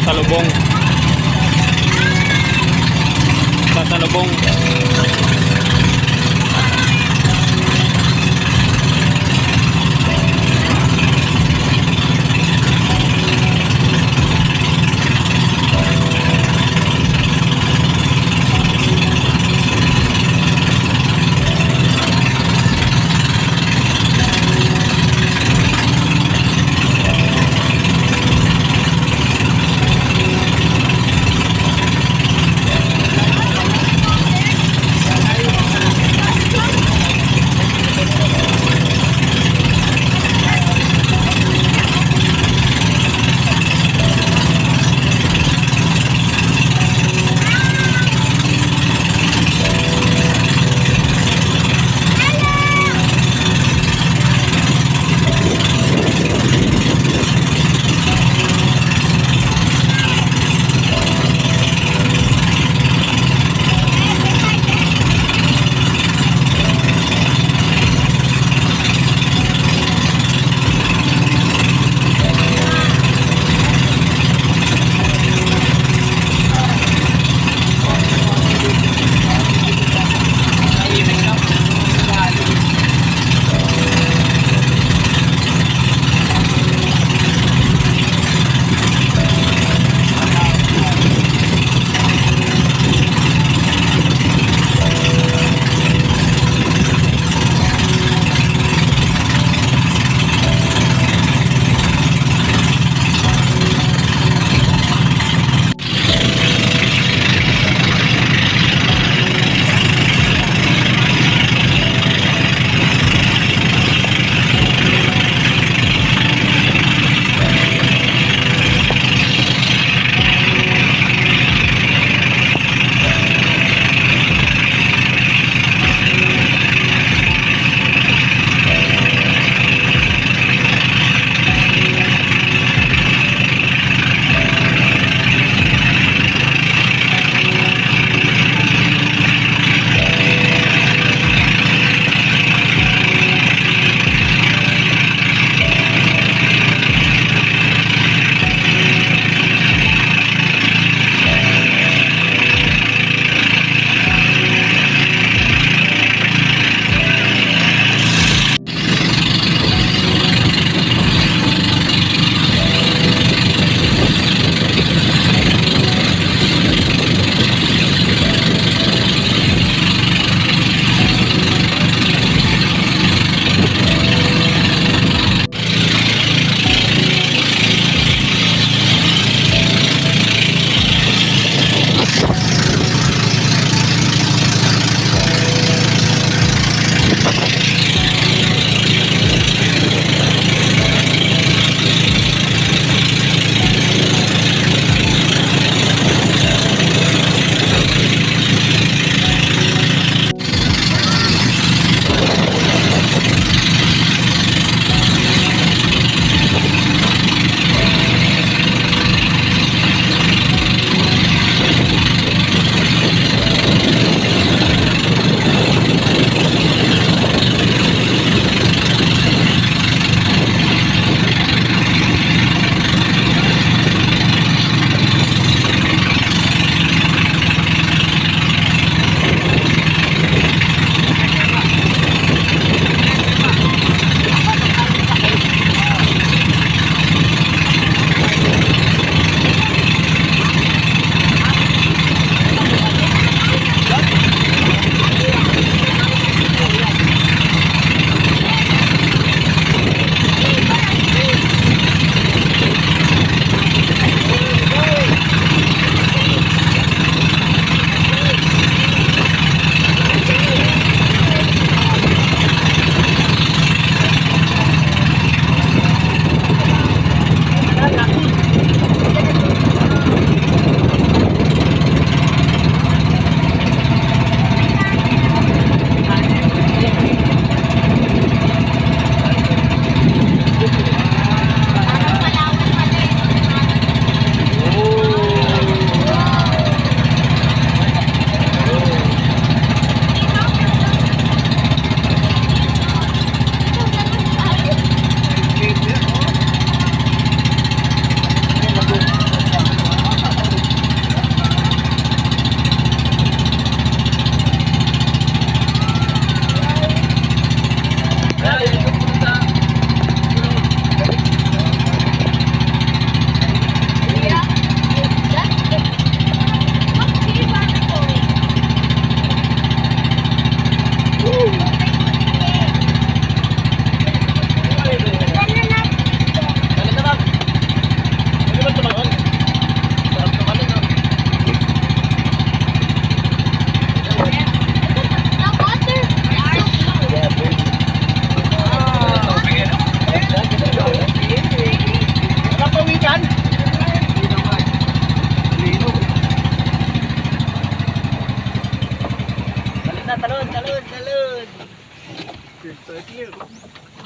sasalubong. Sasalubong.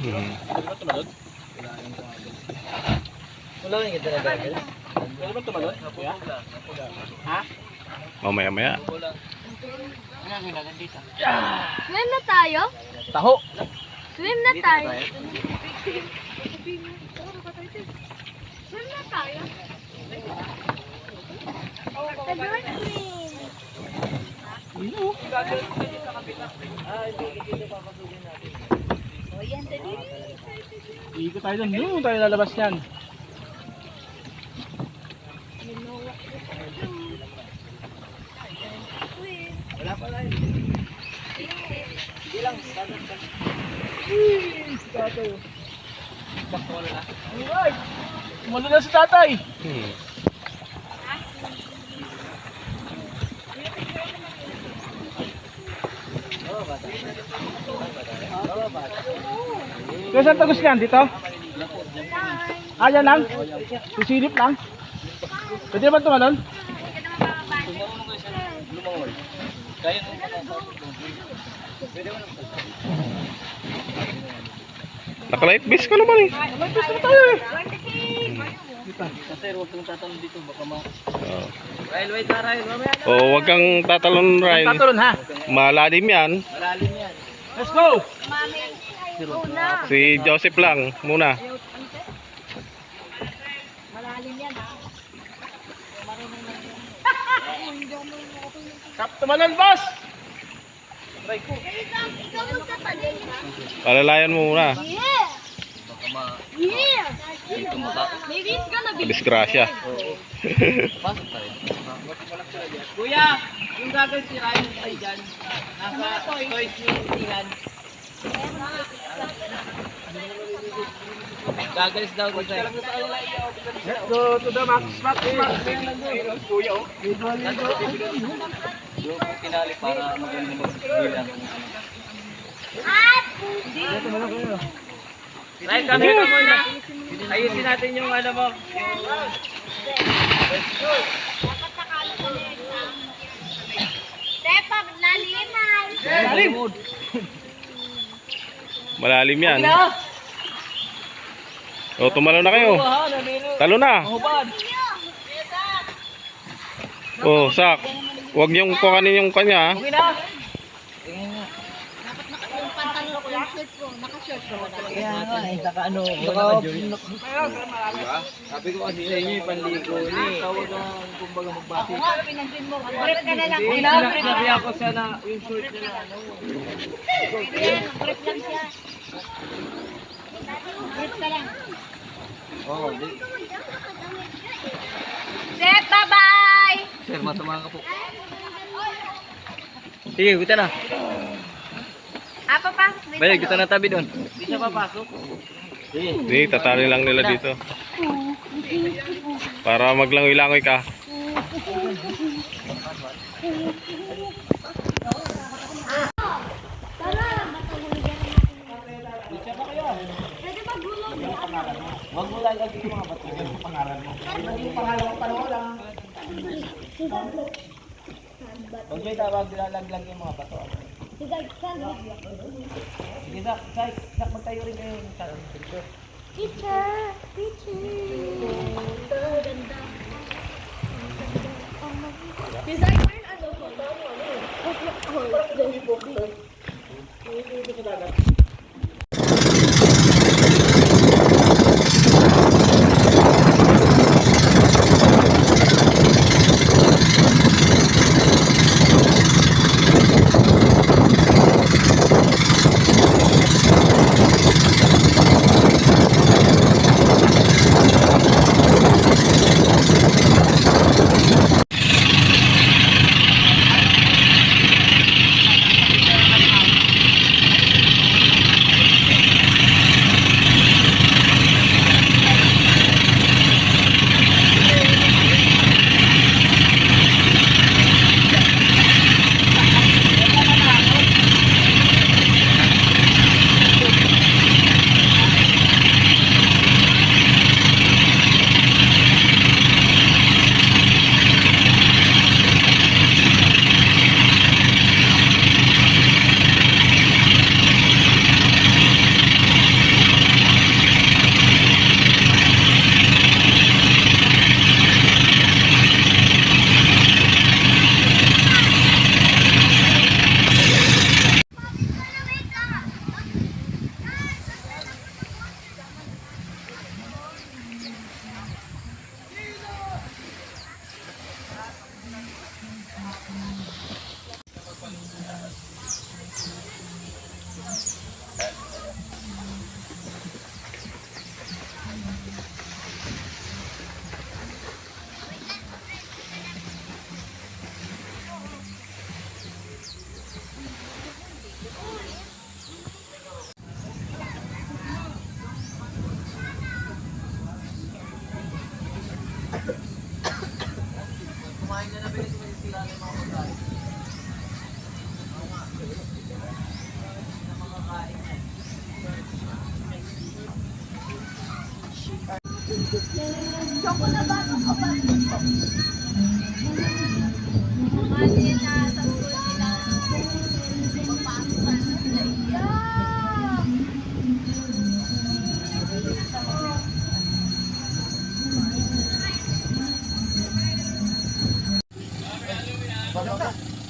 Hmm. Wala nga yung ganda na. Pwede ba tumalon? Ha? Mamaya-maya. Swim na tayo? Taho. Swim na tayo. Swim na tayo. Sa dolphin. O yan, dali. Ikot tayo doon. Doon tayo lalabas yan. You know what you can do. Swim. Wala pa lang. Alright. Tumalo na si tatay. Hmm. Kaya saan tagos niyan? Dito? Yan lang? Sisilip lang? Pwede naman tumalon? Naka-life vest ka naman eh. Sir, huwag kang tatanong dito. Baka ma... Oh. Ryle, wait na Ryle. Mamaya na. Oh, wag kang tatalon, Ryan. Tatalon ha? Malalim yan. Malalim yan. Let's go! Mami, una. Si Joseph lang muna. Malalim yan ha. Kap tumalon, boss! Ikaw magtatalim ha? Palalayan mo muna. Yeah! Baka ma... Yeah! Maybe it's gonna be. Disgrasya. Pasok tayo. Kuya, yung gagawin si Ryan ay dyan. Nasa toys yung tingan. Gagalis daw ko sa'yo. Let's go to the max. Max. Kuya oh. Doon ko kinali para magaling mag-bilang. Ryan, kami ka muna. Ayusin natin yung ano mo. Tepa, laliman. Lalim! Malalim yan. O, tumalo na kayo. Talo na. Oh, sak. Huwag niyong kukanin yung kanya. Okay na. Yung pantalon ko, yung shirt ko, naka-shirt ko. Kaya nga eh, saka ano, naka-join. Sabi ko kasi sa inyo, panligo ni. Tawag ang kumbaga magbati. Grip ka na lang. Sabi ako siya na yung short niya na ano. Grip lang siya. Grip ka lang. Oo, di. Seth, bye-bye! Sir, matumahan ka po. Sige, kita na. Apa pa? Baya, kita na tabi doon. Hindi siya papasok. Sige. Hindi, tatali lang nila dito. Para maglangoy-langoy ka. Pwede maghulog. Huwag mo lalagay yung mga bato. Yung pangalan mo. Yung pangalan mo, paano lang. Huwag siya tawag, lalaglag yung mga bato. Sige, Zach, magtayo rin kayo sa picture. Teacher! Ganda. Designer, ano ko?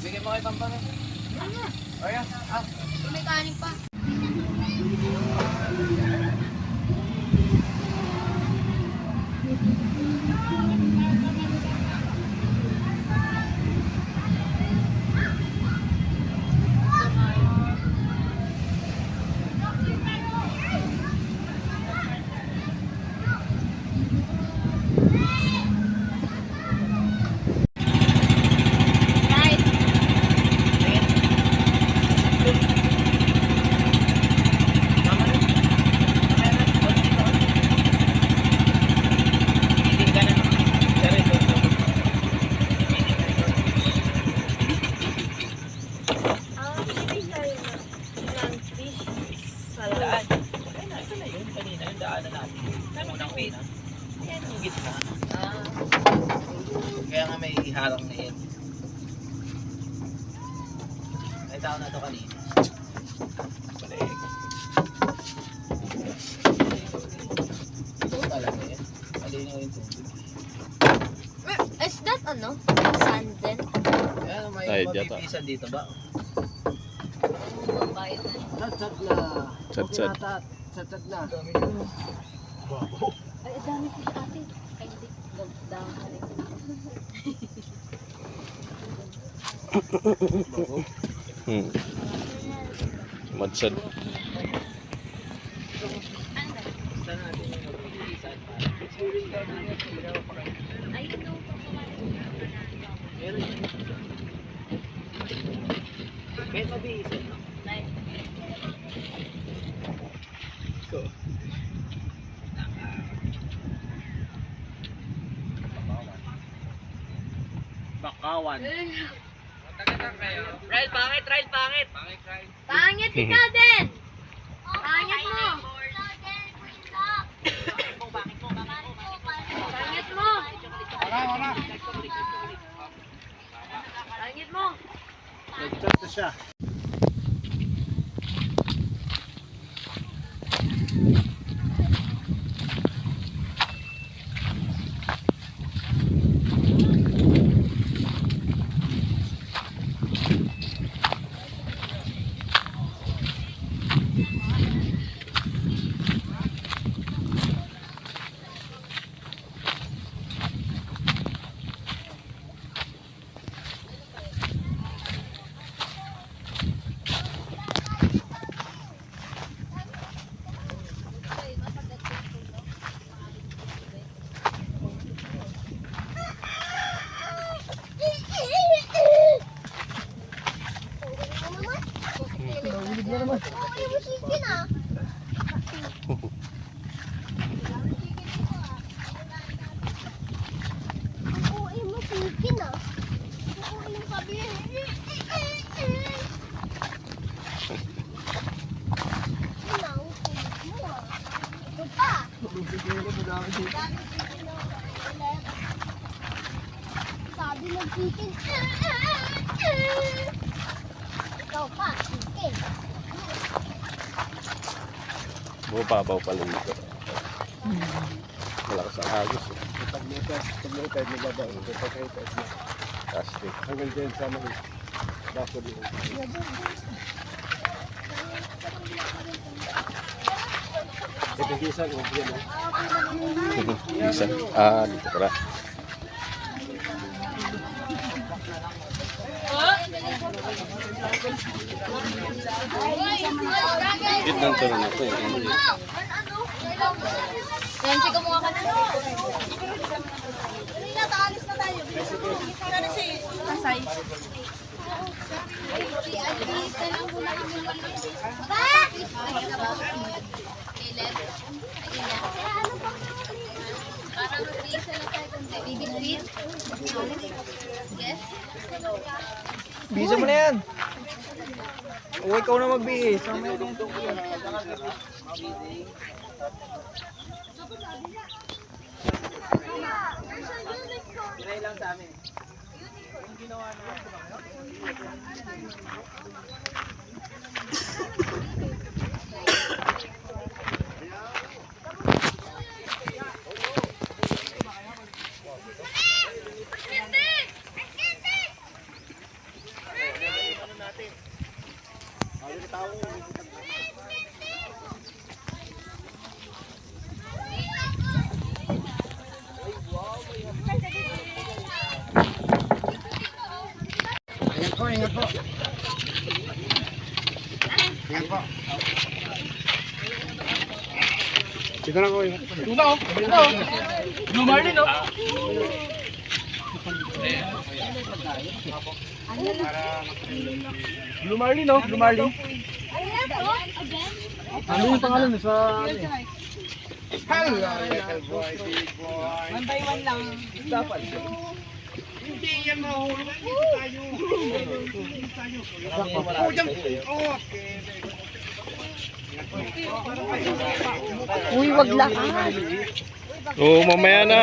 Bigyan mo kay Pampano. Ayan, May kanin pa. Kaya nga may iharang na yan. Ay tao na ito kanina. Balik. Ito talaga yan. Malinaw yung tubig. Is that ano? Sand din? Kaya may Ay, dito. mapipisan dito ba? Bayad na. Chat-chat na. Chat-chat. Chat-chat na. Ay, dami ko si ate. Ay, hindi. Dami. Madsad. Basta natin yung mapipisan. Ay, no. Meron yun. Kahit mapipisan. Go. Bakawan. Rel, pangit, Rel, pangit. Pangit, Rel. Pangit ikaw din! Pangit mo! Pangit mo! Pangit mo! Chat na siya. Sabi ng chicken. Ikaw pa, chicken. Bumababaw pala dito. Malakas ang agos. Pag may tide, nagbabaw. Pag may tide, Plastic. hanggang dyan sa mga bako dito. Ito isa, yan. Isa. Ah, dito pala. Itang to na ito. Yan, chika mo ka na. Nataalis na tayo. Sana si Kasay. Parang mag-iisa na tayo. Bibit-bit. Yes. Bisa mo na yan. O, ikaw na magbihis. Pinay lang sa amin. Yung ginawa na Blue Marlin, no? Blue Marlin, no? Blue Marlin. Ano yung pangalan sa... One by one lang. Dapat. Uy, wag lakas. Oo, mamaya na.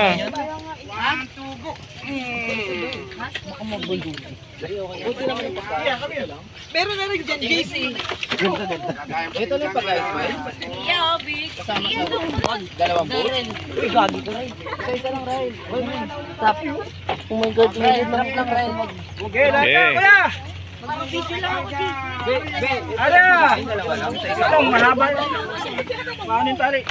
Meron na rin dyan, JC. ito na yung pag-ice, man. Yeah, big. Dalawang boat. Uy, gagi ko rin. Isa lang, Ryan. Stop. Oh my God, minute lang lang, Ryan. Okay, lahat na, Okay. kuya! Video lang ako, Ada! Ito, mahaba yun. Paano yung tali?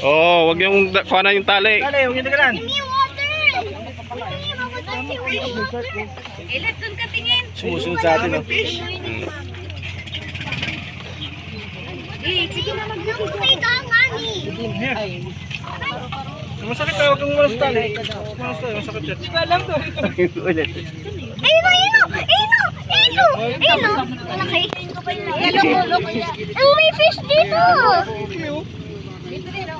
Oo, wag yung kuha na yung tali. Tali, huwag yung tagalan. Ilan dun ka tingin? Sumusunod sa atin, no? Sige na mag-video. Masakit tayo, huwag kang malas tali. Malas tayo, masakit yan. Hindi alam to. Ang may fish dito.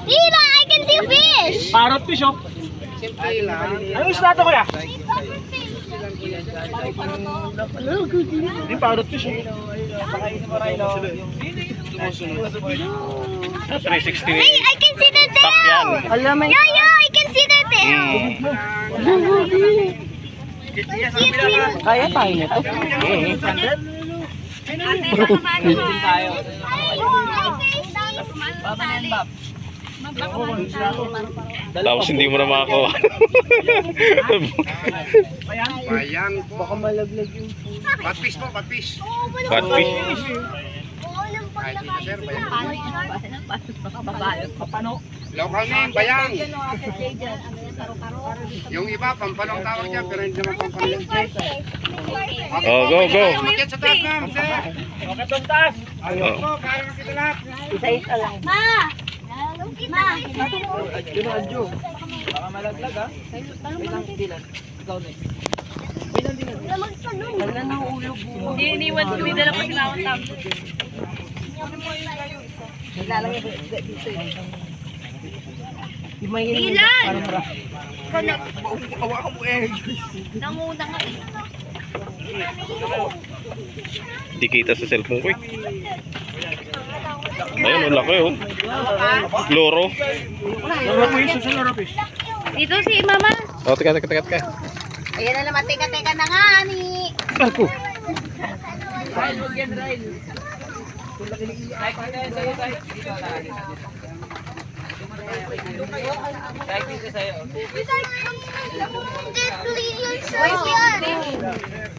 Hila, I can see fish. Parrot fish, oh. Anong isla to, kuya? Hindi, parrot fish, oh. 360. Hey, I can see the Sak yan. tail. Yeah, I can see the tail. Kaya tayo nito. Tapos hindi mo na makakuha. Baka malaglag yung Catfish. Local name, bayang. Yung iba, pampalong tawag niya, pero hindi naman pampalong. Oh, go. Umakit sa taas na, sir. Okay, itong taas. Ayun po, kaya na kita lahat. isa-isa lang. Ma! Yun ang adyo. Baka malaglag, ha? Wala nang ulog. Hindi, iniwan ko. May dala pa sila akong tambo. Nilalagay dito eh. Yung may Ilan? parang Nanguna ka eh. Hindi kita sa cellphone ko eh. Ayun, ang laki oh. Loro. Dito si Mama. Oh, teka. Ayan na naman, teka na nga, ni. Ako.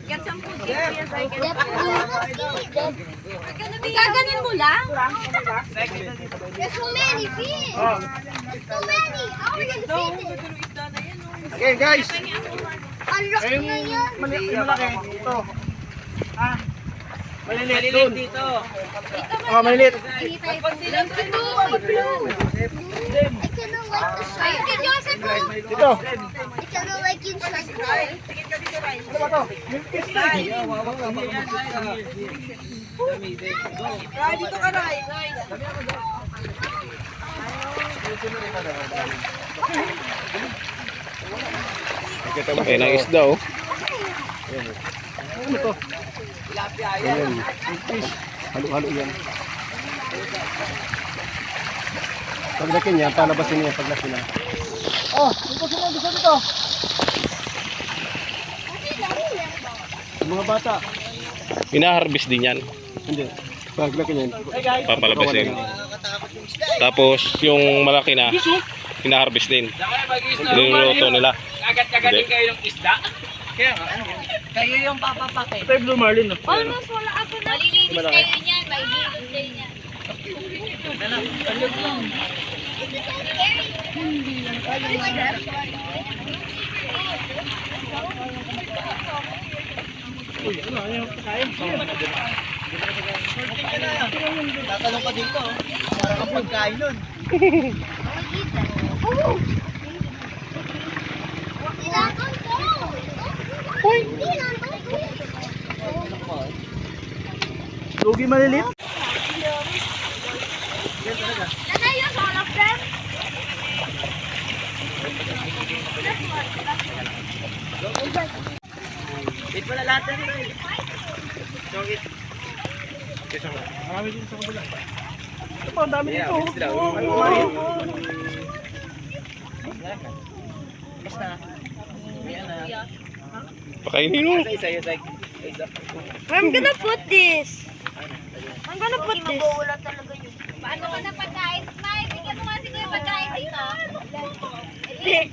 Get some food. Gaganin mo lang? There's so many fish. So many. How are we gonna feed it? Okay, guys. Ang laki na yan. Malaki. Ito. Ah. Maliliit doon. Dito. Maliliit. I cannot like the shark. Can you also go? Dito. I cannot like yung shark. Ano ba to? Yung fish na. dito ka na eh. Ay, ng isda oh. Ano to? Ayan. Halo-halo yan. Paglaki niya, palabasin niya paglaki na. Oh, dito sila, dito. Yung mga bata. Hina-harvest din yan. Hindi. Paglaki niya. Papalabasin. Tapos yung malaki na, hina-harvest din. Niluluto nila. Agad-agad din kayo ng isda. Kaya nga, ano? Kayo yung papapake. Ito yung Blue Marlin, no? Almost wala ako na. Malilinis kayo niyan. May hilot kayo niyan. Tatanong ka dito. Para kang pagkain nun. Lugi malilit. Can I use all of them? Wait pala lahat na rin. Marami din sa kabila. Ito pa, ang dami dito. Basta. Ayan na. Pakainin mo. Isa. I'm gonna put this. I'm gonna put this. Paano ka na pagkain? May, bigyan mo nga siguro yung pagkain dito.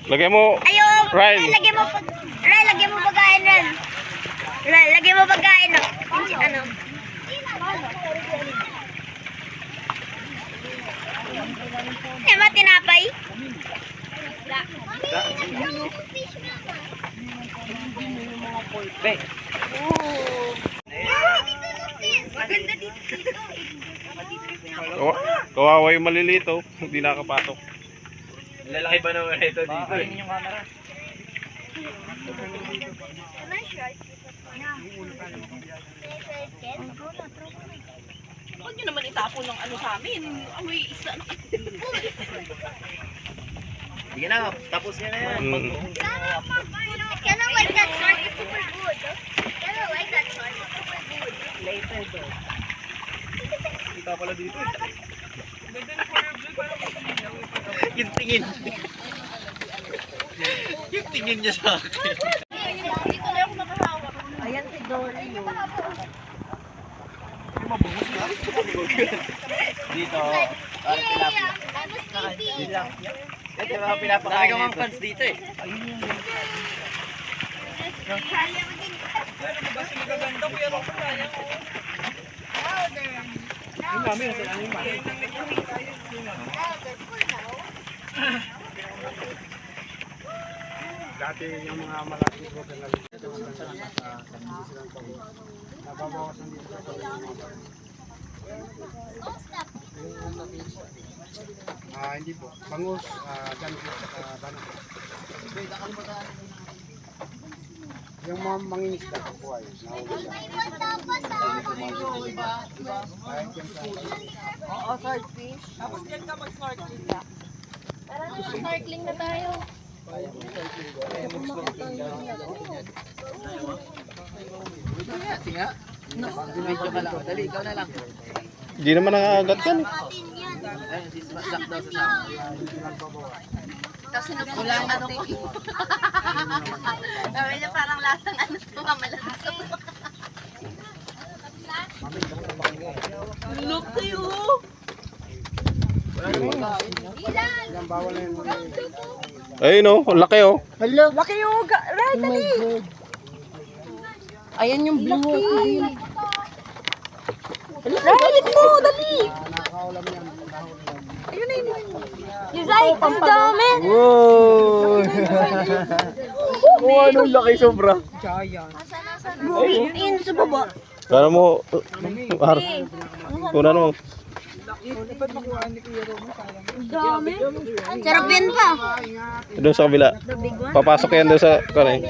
Lagyan mo. Ayun! Ryan. Lagyan mo pagkain, Ren. Ren, lagyan mo pagkain, no? Ano? Ema, tinapay? Be. Maganda dito. Kawawa yung malilito. Hindi nakapasok. Lalaki ba naman ito dito? Ayun yung camera. Huwag nyo naman itapon ng ano sa amin. Amoy isda na. Sige na, tapos niya na yan. Can I like that shark? It's super good. Can I like that shark? It's super good. Kita pala dito. Yung tingin. Yung tingin niya sa akin. Dito na ako nakahawak. Ayan si Dory. Dito. Parang tilapia. Tilapia. Ito yung mga pinapakain nito. Talagang fans dito eh. Ang dami na sila yung mga. Dati yung mga malaking broken na nababawasan dito sa hindi po. Bangus, ganito, bangus. Yung mga mangingisda po buhay, nahuli siya. Oo, swordfish. Tapos yan ka mag-snorkeling ka. Tara na, snorkeling na tayo. Sige nga. Medyo ka lang. Dali, ikaw na lang. Hindi naman nakakagat yan. Ayun, si Jack daw sa sama. Kasi kulang ano ko. Sabi niya parang lasang ano to, mamalasang. Look kayo! Yung bawal na yun. Ayun oh, ang laki oh. Hello? Laki yung right, dali! Ayan yung blue. Right mo, dali! Nakakaulam yan. Ayun na yun. Yusay, ang dami. Wow! Oh, anong laki sobra. Ayun sa baba. Kala mo, kuna naman. Dami. Sarap yan pa. Doon sa kabila. Papasok yan doon sa kanay.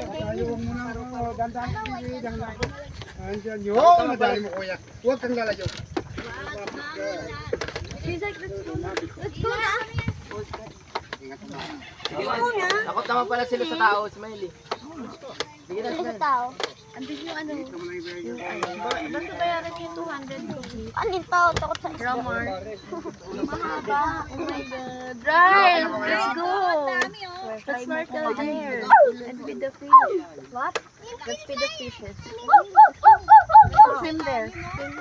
Oo, madali mo kuya. Huwag kang lalayo. Yusay, let's go na. Takot naman pala sila sa tao, Smiley. Ano sa tao? Andun yung ano. Basta bayaran niyo 200. Anin tao? Takot sa grammar. Mahaba. Oh my God. Right. Let's go. Let's snorkel there. And feed the fish. What? Let's feed the fishes. Swim there. Swim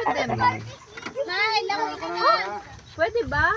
with them. Nay, lang. Pwede ba?